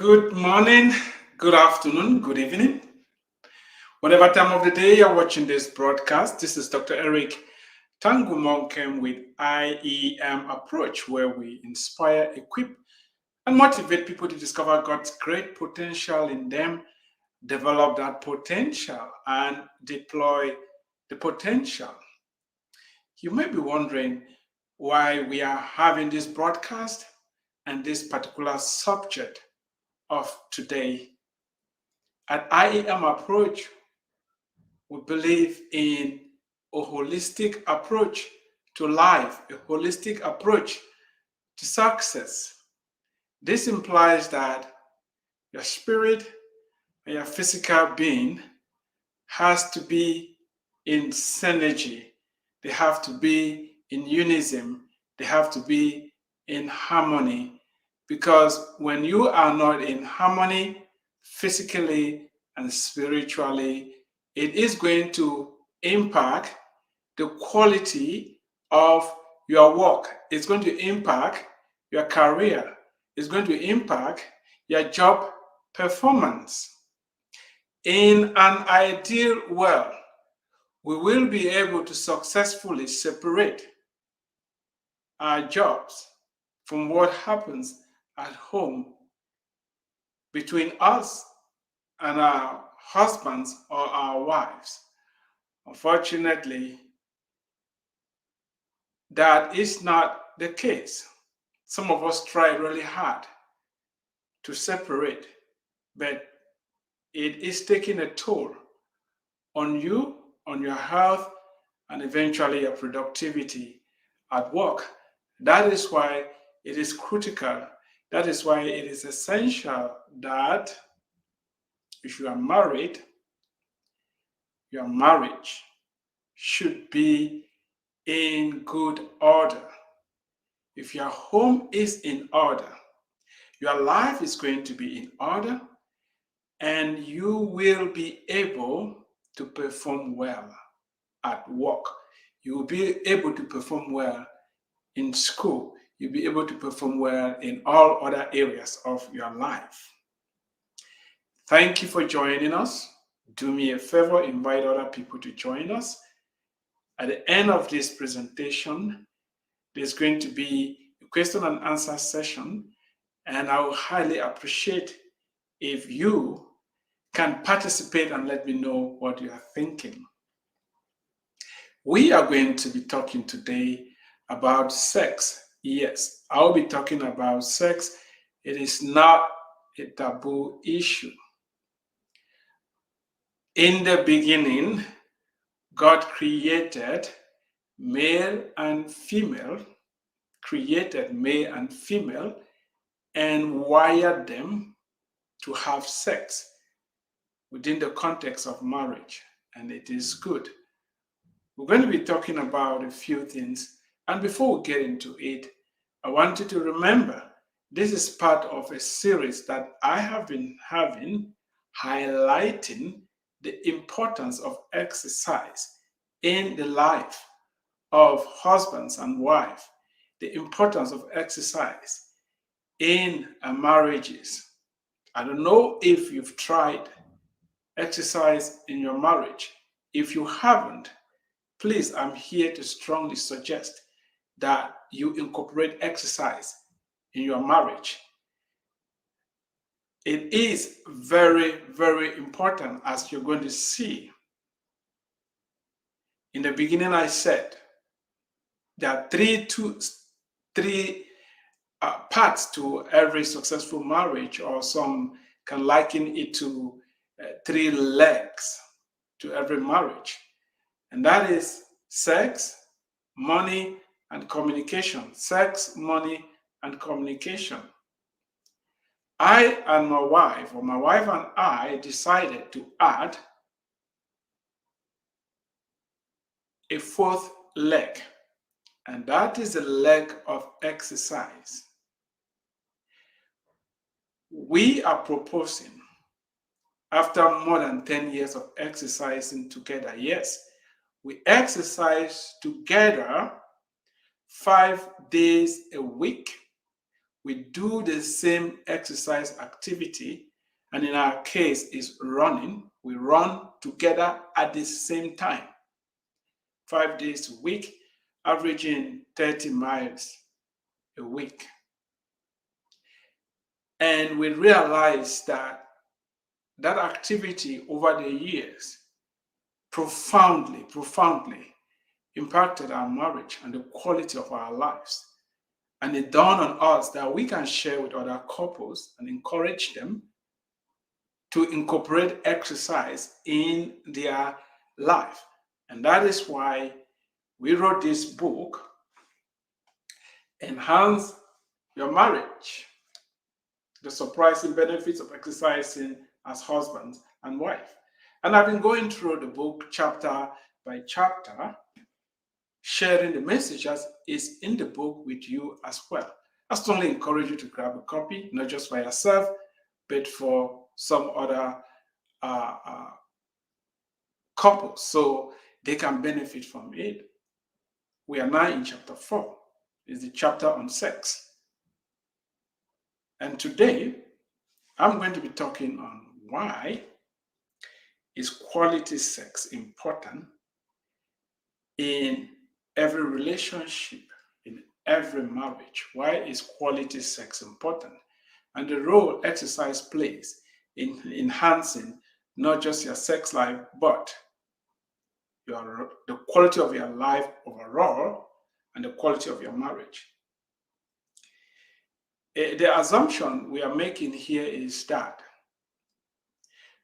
Good morning, good afternoon, good evening. Whatever time of the day you're watching this broadcast, this is Dr. Eric Tangumonkem with iemapproach, where we inspire, equip, and motivate people to discover God's great potential in them, develop that potential, and deploy the potential. You may be wondering why we are having this broadcast and this particular subject of today. At iemapproach, we believe in a holistic approach to life, a holistic approach to success. This implies that your spirit and your physical being has to be in synergy. They have to be in unison. They have to be in harmony. Because when you are not in harmony physically and spiritually, it is going to impact the quality of your work. It's going to impact your career. It's going to impact your job performance. In an ideal world, we will be able to successfully separate our jobs from what happens at home between us and our husbands or our wives. Unfortunately, that is not the case. Some of us try really hard to separate, but it is taking a toll on you, on your health, and eventually your productivity at work. That is why it is critical. That is why it is essential that if you are married, your marriage should be in good order. If your home is in order, your life is going to be in order, and you will be able to perform well at work. You will be able to perform well in school. You'll be able to perform well in all other areas of your life. Thank you for joining us. Do me a favor, invite other people to join us. At the end of this presentation, there's going to be a question and answer session, and I will highly appreciate if you can participate and let me know what you are thinking. We are going to be talking today about sex. Yes, I'll be talking about sex. It is not a taboo issue. In the beginning, God created male and female, and wired them to have sex within the context of marriage, and it is good. We're going to be talking about a few things, and before we get into it, I want you to remember this is part of a series that I have been having highlighting the importance of exercise in the life of husbands and wives, the importance of exercise in marriages. I don't know if you've tried exercise in your marriage. If you haven't, please, I'm here to strongly suggest that you incorporate exercise in your marriage. It is very, very important, as you're going to see. In the beginning, I said there are three parts to every successful marriage, or some can liken it to 3 legs to every marriage. And that is sex, money, and communication. Sex, money, and communication. I and my wife, or my wife and I, decided to add a 4th leg, and that is the leg of exercise. We are proposing, after more than 10 years of exercising together, yes, we exercise together 5 days a week. we do the same exercise activity, and in our case is running. We run together at the same time, 5 days a week, averaging 30 miles a week. And we realize that activity over the years profoundly impacted our marriage and the quality of our lives. And it dawned on us that we can share with other couples and encourage them to incorporate exercise in their life. And that is why we wrote this book, Enhance Your Marriage: The Surprising Benefits of Exercising as Husbands and Wife. And I've been going through the book chapter by chapter, sharing the message as is in the book with you as well. I strongly encourage you to grab a copy, not just for yourself, but for some other couples, so they can benefit from it. We are now in chapter 4. It's the chapter on sex. And today, I'm going to be talking on why is quality sex important in every relationship, in every marriage. Why is quality sex important? And the role exercise plays in enhancing not just your sex life, but the quality of your life overall and the quality of your marriage. The assumption we are making here is that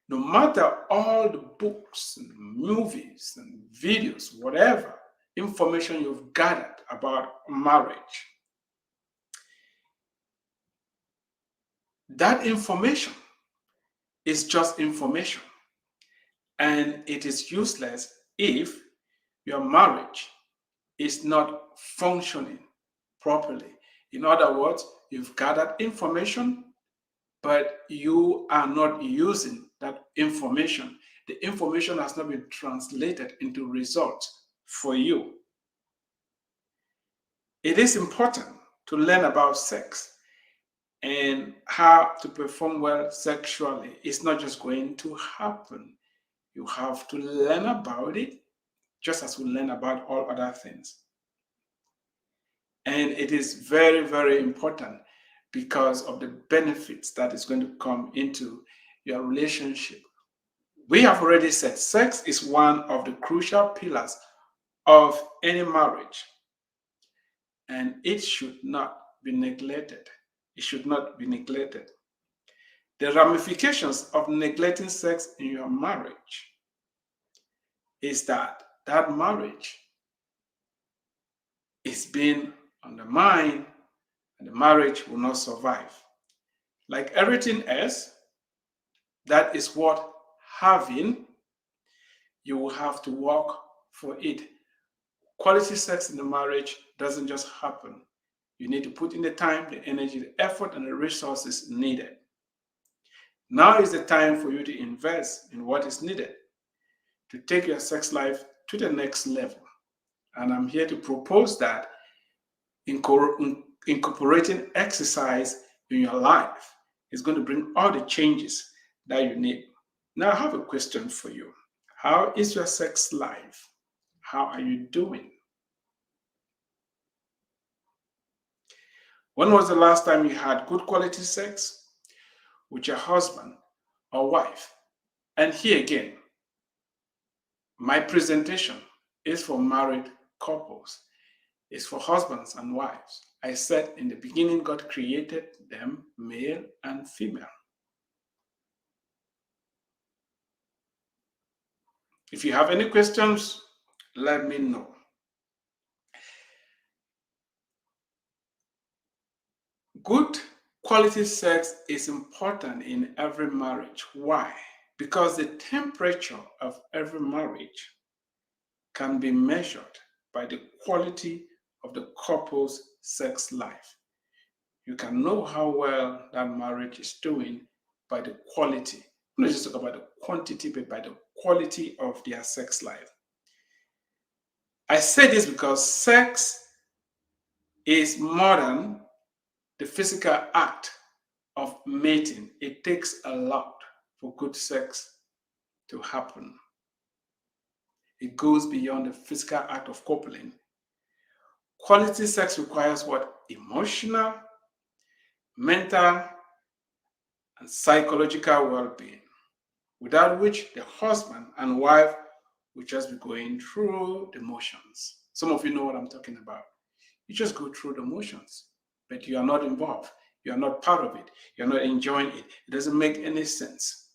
no matter all the books and movies and videos, whatever information you've gathered about marriage, that information is just information, and it is useless if your marriage is not functioning properly. In other words, you've gathered information, but you are not using that information. The information has not been translated into results for you. It is important to learn about sex and how to perform well sexually. It's not just going to happen. You have to learn about it just as we learn about all other things. And it is very, very important because of the benefits that is going to come into your relationship. We have already said sex is one of the crucial pillars of any marriage, and it should not be neglected. It should not be neglected. The ramifications of neglecting sex in your marriage is that marriage is being undermined and the marriage will not survive. Like everything else, that is what having, you will have to work for it. Quality sex in the marriage doesn't just happen. You need to put in the time, the energy, the effort, and the resources needed. Now is the time for you to invest in what is needed to take your sex life to the next level. And I'm here to propose that incorporating exercise in your life is going to bring all the changes that you need. Now, I have a question for you. How is your sex life? How are you doing? When was the last time you had good quality sex with your husband or wife? And here again, my presentation is for married couples. It's for husbands and wives. I said in the beginning, God created them male and female. If you have any questions, let me know. Good quality sex is important in every marriage. Why? Because the temperature of every marriage can be measured by the quality of the couple's sex life. You can know how well that marriage is doing by the quality. I'm not just talking about the quantity, but by the quality of their sex life. I say this because sex is more than the physical act of mating, it takes a lot for good sex to happen. It goes beyond the physical act of coupling. Quality sex requires what? Emotional, mental, and psychological well-being, without which the husband and wife will just be going through the motions. Some of you know what I'm talking about. You just go through the motions, but you are not involved. You are not part of it. You're not enjoying it. It doesn't make any sense.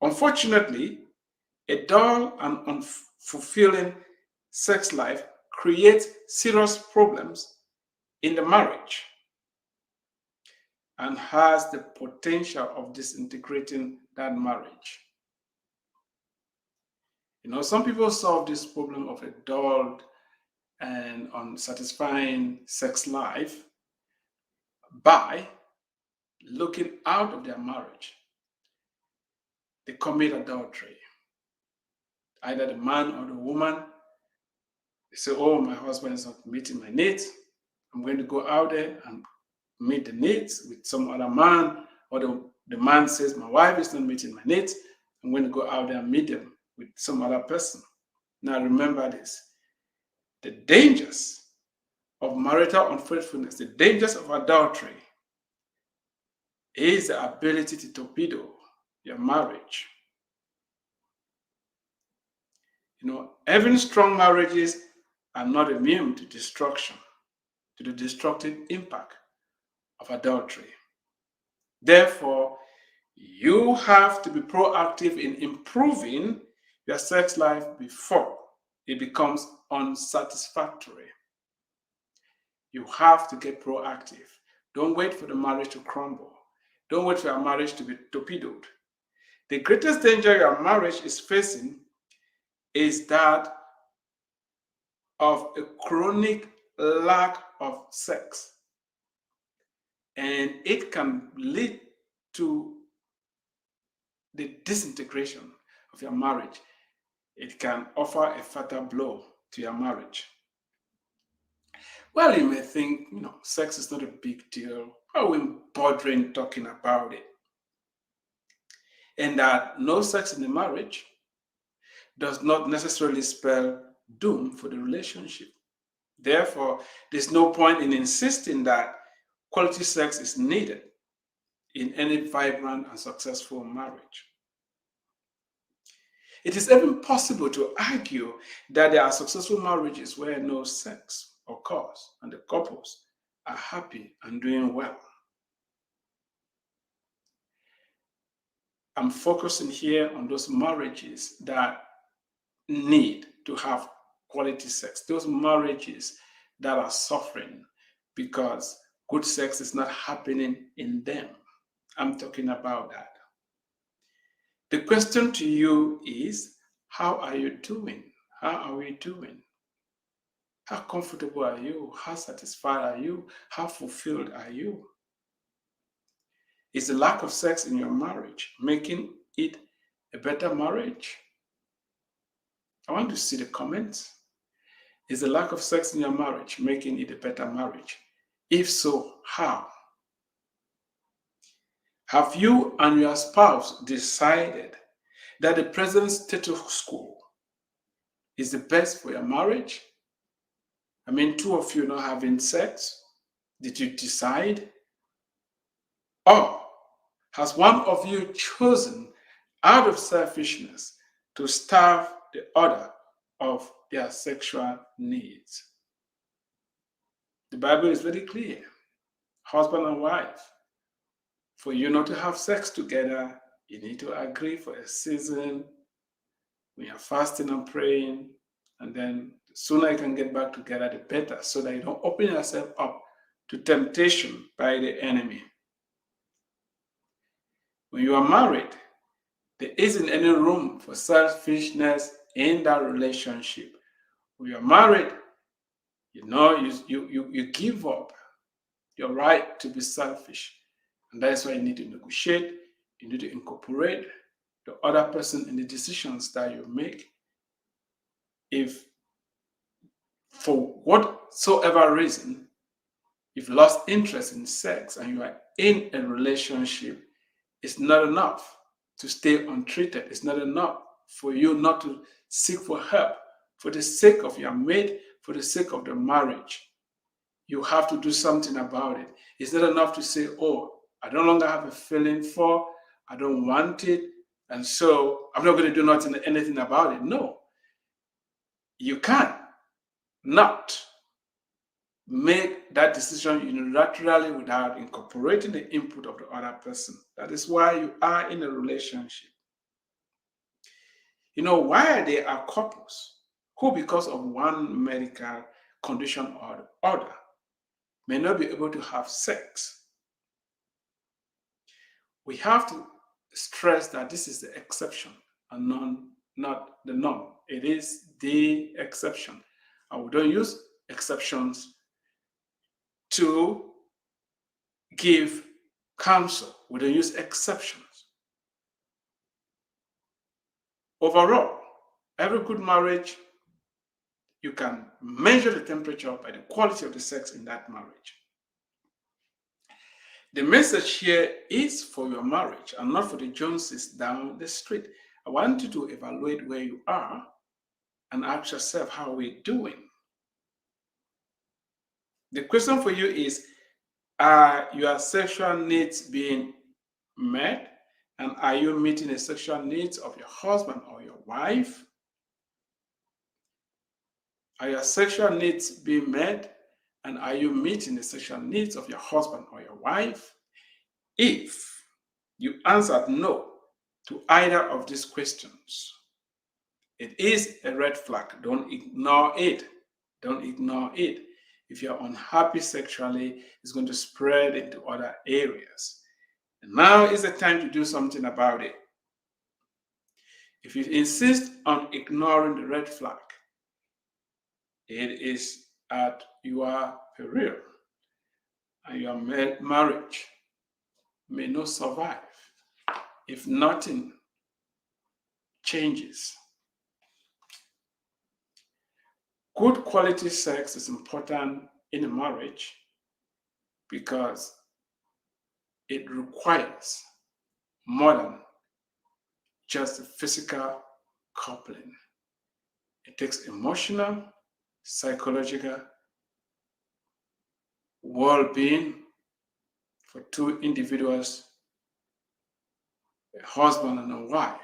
Unfortunately, a dull and unfulfilling sex life creates serious problems in the marriage and has the potential of disintegrating that marriage. Some people solve this problem of a dull and unsatisfying sex life by looking out of their marriage. They commit adultery. Either the man or the woman, they say, oh, my husband is not meeting my needs. I'm going to go out there and meet the needs with some other man. Or the man says, my wife is not meeting my needs. I'm going to go out there and meet them with some other person. Now remember this. The dangers of marital unfaithfulness, the dangers of adultery, is the ability to torpedo your marriage. Even strong marriages are not immune to destruction, to the destructive impact of adultery. Therefore, you have to be proactive in improving your sex life before it becomes unsatisfactory. You have to get proactive. Don't wait for the marriage to crumble. Don't wait for your marriage to be torpedoed. The greatest danger your marriage is facing is that of a chronic lack of sex. And it can lead to the disintegration of your marriage. It can offer a fatal blow to your marriage. Well, you may think, sex is not a big deal. Why are we bothering talking about it? And that no sex in the marriage does not necessarily spell doom for the relationship. Therefore, there's no point in insisting that quality sex is needed in any vibrant and successful marriage. It is even possible to argue that there are successful marriages where no sex occurs and the couples are happy and doing well. I'm focusing here on those marriages that need to have quality sex, those marriages that are suffering because good sex is not happening in them. I'm talking about that. The question to you is, how are you doing? How are we doing? How comfortable are you? How satisfied are you? How fulfilled are you? Is the lack of sex in your marriage making it a better marriage? I want to see the comments. Is the lack of sex in your marriage making it a better marriage? If so, how? Have you and your spouse decided that the present status quo is the best for your marriage? I mean, two of you not having sex. Did you decide? Or has one of you chosen out of selfishness to starve the other of their sexual needs? The Bible is very clear. Husband and wife, for you not to have sex together, you need to agree for a season when you're fasting and praying, and then the sooner you can get back together, the better, so that you don't open yourself up to temptation by the enemy. When you are married, there isn't any room for selfishness in that relationship. When you're married, you give up your right to be selfish. And that's why you need to negotiate. You need to incorporate the other person in the decisions that you make. If for whatsoever reason you've lost interest in sex and you are in a relationship, it's not enough to stay untreated. It's not enough for you not to seek for help for the sake of your mate, for the sake of the marriage. You have to do something about it. It's not enough to say, oh, I no longer have a feeling for, I don't want it, and so I'm not going to do anything about it. No. You can not make that decision unilaterally without incorporating the input of the other person. That is why you are in a relationship. You know, why there are couples who, because of one medical condition or the other, may not be able to have sex. We have to stress that this is the exception and not the norm. It is the exception. And we don't use exceptions to give counsel. We don't use exceptions. Overall, every good marriage, you can measure the temperature by the quality of the sex in that marriage. The message here is for your marriage and not for the Joneses down the street. I want you to evaluate where you are and ask yourself, how are we doing? The question for you is, are your sexual needs being met? And are you meeting the sexual needs of your husband or your wife? Are your sexual needs being met? And are you meeting the sexual needs of your husband or your wife? If you answered no to either of these questions, it is a red flag. Don't ignore it. Don't ignore it. If you're unhappy sexually, it's going to spread into other areas. And now is the time to do something about it. If you insist on ignoring the red flag, it is at your peril, and your marriage may not survive if nothing changes. Good quality sex is important in a marriage because it requires more than just a physical coupling. It takes emotional, psychological well-being for two individuals, a husband and a wife,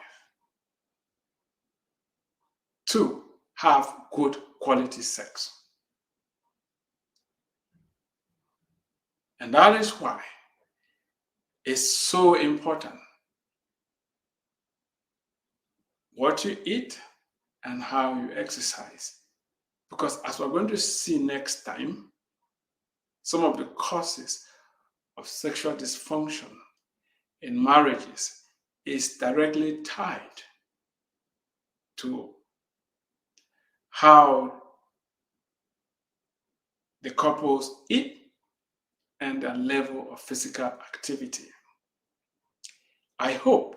to have good quality sex. And that is why it's so important what you eat and how you exercise. Because as we're going to see next time, some of the causes of sexual dysfunction in marriages is directly tied to how the couples eat and their level of physical activity. I hope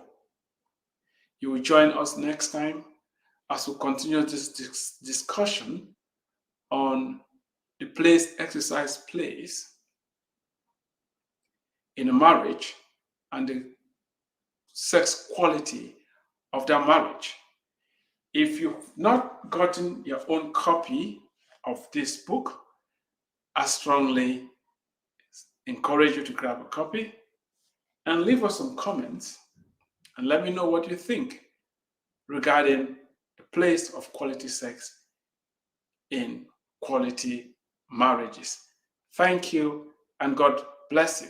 you will join us next time as we continue this discussion on the place exercise plays in a marriage and the sex quality of that marriage. If you've not gotten your own copy of this book, I strongly encourage you to grab a copy and leave us some comments and let me know what you think regarding the place of quality sex in quality marriages. Thank you, and God bless you.